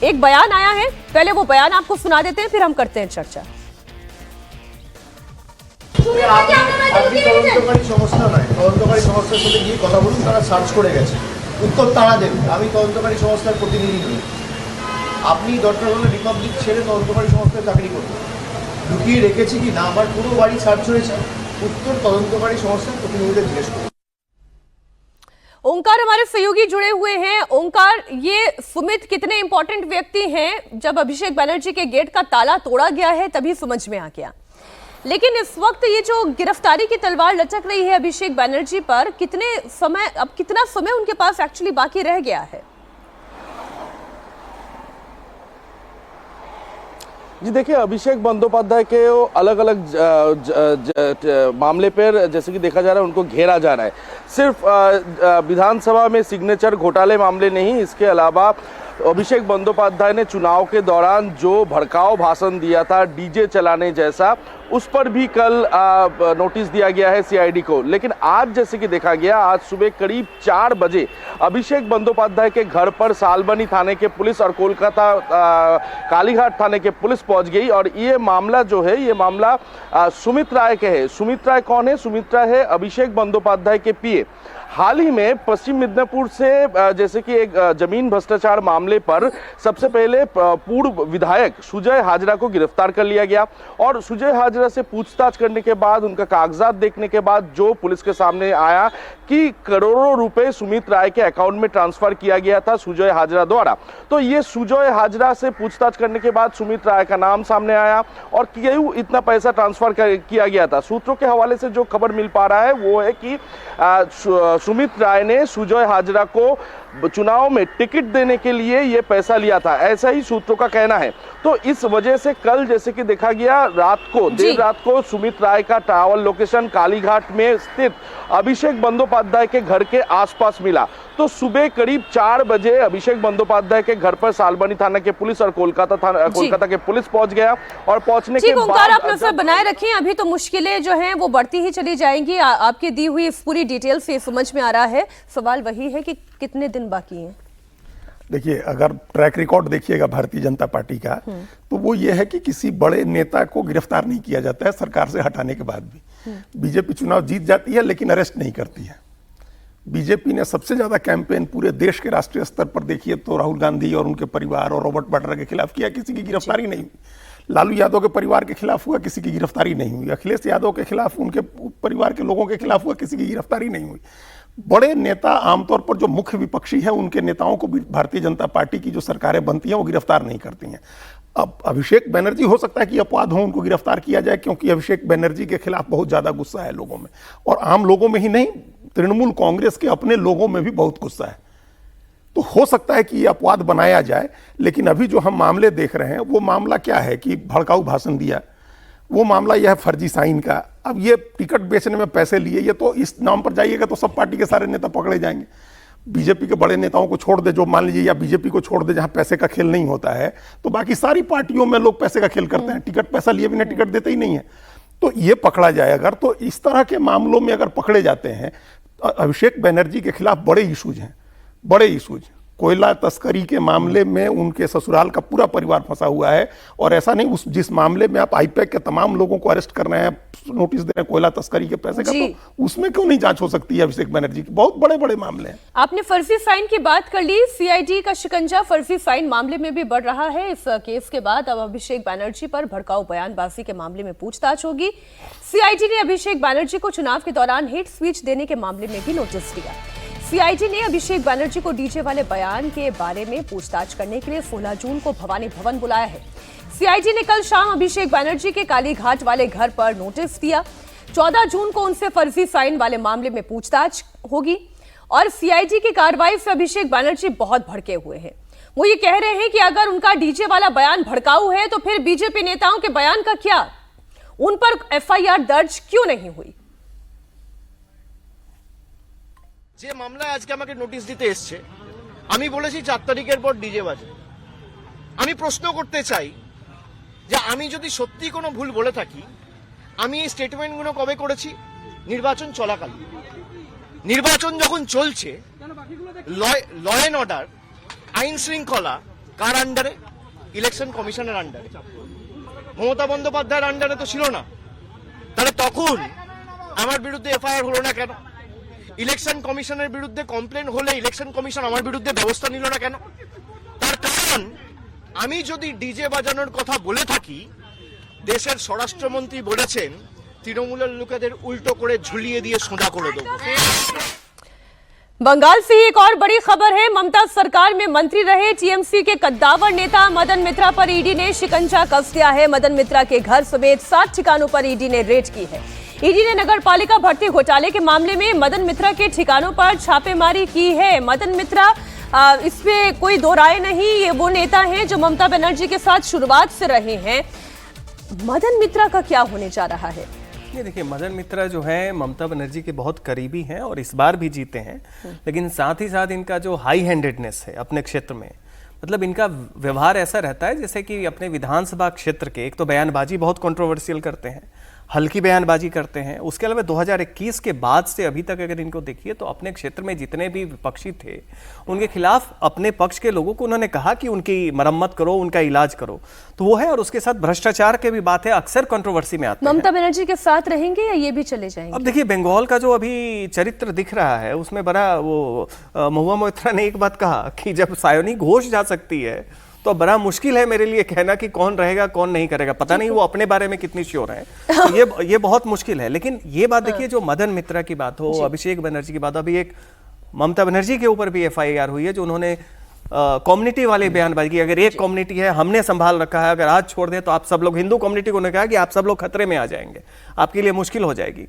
एक बयान आया है, पहले वो बयान आपको सुना देते हैं, फिर हम करते हैं चर्चा। আপনি তদন্তকারী সংস্থা নয়, তদন্তকারী সংস্থার সাথে গিয়ে কথা বলুন, তারা সার্চ করে গেছে, উত্তর তারা দেবে। আমি তদন্তকারী সংস্থার প্রতিনিধি নই। আপনি দরকার হলে রিপাবলিক ছেড়ে তদন্তকারী সংস্থায় চাকরি করুন। লুকিয়ে রেখেছি কি না আমার পুরো বাড়ি সার্চ হয়েছে, উত্তর তদন্তকারী সংস্থার প্রতিনিধিদের জিজ্ঞেস করুন। ओंकार हमारे सहयोगी जुड़े हुए हैं। ओंकार, ये सुमित कितने इंपॉर्टेंट व्यक्ति हैं? जब अभिषेक बनर्जी के गेट का ताला तोड़ा गया है तभी समझ में आ गया, लेकिन इस वक्त ये जो गिरफ्तारी की तलवार लटक रही है अभिषेक बनर्जी पर, कितना समय उनके पास एक्चुअली बाकी रह गया है? जी देखिए, अभिषेक बंदोपाध्याय के अलग अलग मामले पर जैसे कि देखा जा रहा है उनको घेरा जा रहा है। सिर्फ विधानसभा में सिग्नेचर घोटाले मामले नहीं, इसके अलावा अभिषेक बंदोपाध्याय ने चुनाव के दौरान जो भड़काऊ भाषण दिया था डीजे चलाने जैसा, उस पर भी कल नोटिस दिया गया है सीआईडी को। लेकिन आज जैसे कि देखा गया, आज सुबह करीब 4 बजे अभिषेक बंदोपाध्याय के घर पर सालबनी थाने के पुलिस और कोलकाता कालीघाट थाने के पुलिस पहुंच गई। और ये मामला जो है, ये मामला सुमित राय के है। सुमित राय कौन है? सुमित राय है अभिषेक बंदोपाध्याय के पीए। हाल ही में पश्चिम मिदनापुर से जैसे कि एक जमीन भ्रष्टाचार मामले पर सबसे पहले पूर्व विधायक सुजय हाजरा को गिरफ्तार कर लिया गया, और सुजय हाजरा से पूछताछ करने के बाद, उनका कागजात देखने के बाद जो पुलिस के सामने आया कि करोड़ों रुपए सुमित राय के अकाउंट में ट्रांसफर किया गया था सुजय हाजरा द्वारा। तो ये सुजय हाजरा से पूछताछ करने के बाद सुमित राय का नाम सामने आया और क्यों इतना पैसा ट्रांसफर किया गया था। सूत्रों के हवाले से जो खबर मिल पा रहा है वो है कि सुमित राय ने सुजय हाजरा को चुनाव में टिकट देने के लिए ये पैसा लिया था, ऐसा ही सूत्रों का कहना है। तो इस वजह से कल जैसे कि देखा गया, देर रात को सुमित राय का ट्रैवल लोकेशन कालीघाट में स्थित अभिषेक बंदोपाध्याय के घर के आसपास मिला। तो सुबह करीब 4 बजे अभिषेक बंदोपाध्याय के घर पर सालबनी थाना के पुलिस और कोलकाता के पुलिस पहुंच गया। और पहुंचने के बाद आप नजर बनाए रखें, अभी तो मुश्किलें जो हैं वो बढ़ती ही चली जाएंगी। आपकी दी हुई इस पूरी डिटेल से समझ में आ रहा है, सवाल वही है कि कितने दिन बाकी हैं? देखिए, अगर ट्रैक रिकॉर्ड देखिएगा भारतीय जनता पार्टी का, तो वो ये है कि किसी बड़े नेता को गिरफ्तार नहीं किया जाता है सरकार से हटाने के बाद भी। बीजेपी चुनाव जीत जाती है लेकिन अरेस्ट नहीं करती है। बीजेपी ने सबसे ज्यादा कैंपेन पूरे देश के राष्ट्रीय स्तर पर देखिए तो राहुल गांधी और उनके परिवार और रॉबर्ट वाड्रा के खिलाफ किया, किसी की गिरफ्तारी नहीं हुई। लालू यादव के परिवार के खिलाफ हुआ, किसी की गिरफ्तारी नहीं हुई। अखिलेश यादव के खिलाफ, उनके परिवार के लोगों के खिलाफ हुआ, किसी की गिरफ्तारी नहीं हुई। बड़े नेता, आमतौर पर जो मुख्य विपक्षी हैं, उनके नेताओं को भी भारतीय जनता पार्टी की जो सरकारें बनती हैं वो गिरफ्तार नहीं करती हैं। अब अभिषेक बनर्जी हो सकता है कि अपवाद हो, उनको गिरफ्तार किया जाए, क्योंकि अभिषेक बनर्जी के खिलाफ बहुत ज्यादा गुस्सा है लोगों में, और आम लोगों में ही नहीं, तृणमूल कांग्रेस के अपने लोगों में भी बहुत गुस्सा है। तो हो सकता है कि ये अपवाद बनाया जाए। लेकिन अभी जो हम मामले देख रहे हैं वो मामला क्या है कि भड़काऊ भाषण दिया, वो मामला यह है फर्जी साइन का। अब ये टिकट बेचने में पैसे लिए, ये तो इस नाम पर जाइएगा तो सब पार्टी के सारे नेता पकड़े जाएंगे। बीजेपी के बड़े नेताओं को छोड़ दे, जो मान लीजिए, या बीजेपी को छोड़ दे जहां पैसे का खेल नहीं होता है, तो बाकी सारी पार्टियों में लोग पैसे का खेल करते हैं। टिकट पैसा लिए बिना टिकट देते ही नहीं है। तो ये पकड़ा जाए अगर, तो इस तरह के मामलों में अगर पकड़े जाते हैं, अभिषेक बनर्जी के खिलाफ बड़े इशूज हैं, बड़े इशूज। कोयला तस्करी के मामले में उनके ससुराल का पूरा परिवार फंसा हुआ है, और ऐसा नहीं, जिस मामले में आप आईपैक के तमाम लोगों को अरेस्ट कर रहे हैं, नोटिस दे रहे हैं कोयला तस्करी के पैसे का, तो उसमें क्यों नहीं जांच हो सकती है अभिषेक बनर्जी की? बहुत बड़े बड़े मामले हैं। आपने फर्जी साइन की बात कर ली, सीआईडी का शिकंजा फर्जी साइन मामले में भी बढ़ रहा है। इस केस के बाद अब अभिषेक बनर्जी पर भड़काऊ बयानबाजी के मामले में पूछताछ होगी। सीआईडी ने अभिषेक बनर्जी को चुनाव के दौरान हेट स्पीच देने के मामले में भी नोटिस दिया। सीआईडी ने अभिषेक बनर्जी को डीजे वाले बयान के बारे में पूछताछ करने के लिए 16 जून को भवानी भवन बुलाया है। सीआईडी ने कल शाम अभिषेक बनर्जी के कालीघाट वाले घर पर नोटिस दिया। 14 जून को उनसे फर्जी साइन वाले मामले में पूछताछ होगी, और सीआईडी की कार्रवाई से अभिषेक बनर्जी बहुत भड़के हुए हैं। वो ये कह रहे हैं कि अगर उनका डीजे वाला बयान भड़काऊ है तो फिर बीजेपी नेताओं के बयान का क्या, उन पर एफआईआर दर्ज क्यों नहीं हुई? যে মামলায় আজকে আমাকে নোটিশ দিতে এসছে, আমি বলেছি 4 তারিখের পর ডিজে বাজে। আমি প্রশ্ন করতে চাই যে আমি যদি সত্যি কোনো ভুল বলে থাকি, আমি এই স্টেটমেন্টগুলো কবে করেছি? নির্বাচন চলাকালীন। নির্বাচন যখন চলছে, ল অ্যান্ড অর্ডার, আইন শৃঙ্খলা, কার আন্ডারে? ইলেকশন কমিশনের আন্ডারে। মমতা বন্দ্যোপাধ্যায়ের আন্ডারে তো ছিল না। তাহলে তখন আমার বিরুদ্ধে এফআইআর হলো না কেন? ইলেকশন কমিশনের বিরুদ্ধে কমপ্লেন হলে ইলেকশন কমিশন আমার বিরুদ্ধে ব্যবস্থা নিল না কেন? তার কারণ আমি যদি ডিজে বাজানোর কথা বলে থাকি, দেশের স্বরাষ্ট্রমন্ত্রী বলেছেন তৃণমূলের লোকেদের উল্টো করে ঝুলিয়ে দিয়ে সোজা করে দেবো। बंगाल से ही एक और बड़ी खबर है। ममता सरकार में मंत्री रहे टीएमसी के कद्दावर नेता मदन मित्रा पर ईडी ने शिकंजा कस दिया है। मदन मित्रा के घर समेत 7 ठिकानों पर ईडी ने रेड की है। ईडी ने नगर पालिका भर्ती घोटाले के मामले में मदन मित्रा के ठिकानों पर छापेमारी की है। मदन मित्रा इसमें कोई दो राय नहीं, ये वो नेता हैं जो ममता बनर्जी के साथ शुरुआत से रहे हैं। मदन मित्रा का क्या होने जा रहा है? ये देखिए, मदन मित्रा जो है ममता बनर्जी के बहुत करीबी हैं और इस बार भी जीते हैं, लेकिन साथ ही साथ इनका जो हाई हैंडेडनेस है अपने क्षेत्र में, मतलब इनका व्यवहार ऐसा रहता है जैसे कि अपने विधानसभा क्षेत्र के, एक तो बयानबाजी बहुत कंट्रोवर्शियल करते हैं, हल्की बयानबाजी करते हैं। उसके अलावा 2021 के बाद से अभी तक अगर इनको देखिए तो अपने क्षेत्र में जितने भी विपक्षी थे उनके खिलाफ अपने पक्ष के लोगों को उन्होंने कहा कि उनकी मरम्मत करो, उनका इलाज करो, तो वो है। और उसके साथ भ्रष्टाचार की भी बात है, अक्सर कंट्रोवर्सी में आते हैं। ममता बनर्जी के साथ रहेंगे या ये भी चले जाएंगे? अब देखिए, बंगाल का जो अभी चरित्र दिख रहा है उसमें बड़ा वो महुआ मोइत्रा ने एक बात कहा कि जब सायोनी घोष जा सकती है तो बड़ा मुश्किल है मेरे लिए कहना कि कौन रहेगा कौन नहीं करेगा। पता नहीं वो अपने बारे में कितनी श्योर है, तो ये बहुत मुश्किल है। लेकिन ये बात देखिए, जो मदन मित्रा की बात हो, अभिषेक बनर्जी की बात, अभी एक ममता बनर्जी के ऊपर भी एफआईआर हुई है जो उन्होंने कम्युनिटी वाले बयानबाजी की। अगर एक कम्युनिटी है हमने संभाल रखा है, अगर आज छोड़ दें तो आप सब लोग, हिंदू कम्युनिटी को उन्होंने कहा कि आप सब लोग खतरे में आ जाएंगे, आपके लिए मुश्किल हो जाएगी।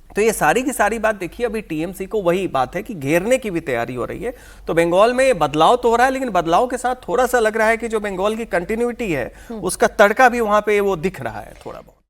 तो ये सारी की सारी बात देखिए, अभी टीएमसी को वही बात है कि घेरने की भी तैयारी हो रही है। तो बंगाल में बदलाव तो हो रहा है, लेकिन बदलाव के साथ थोड़ा सा लग रहा है कि जो बंगाल की कंटिन्यूटी है उसका तड़का भी वहां पे वो दिख रहा है थोड़ा बहुत।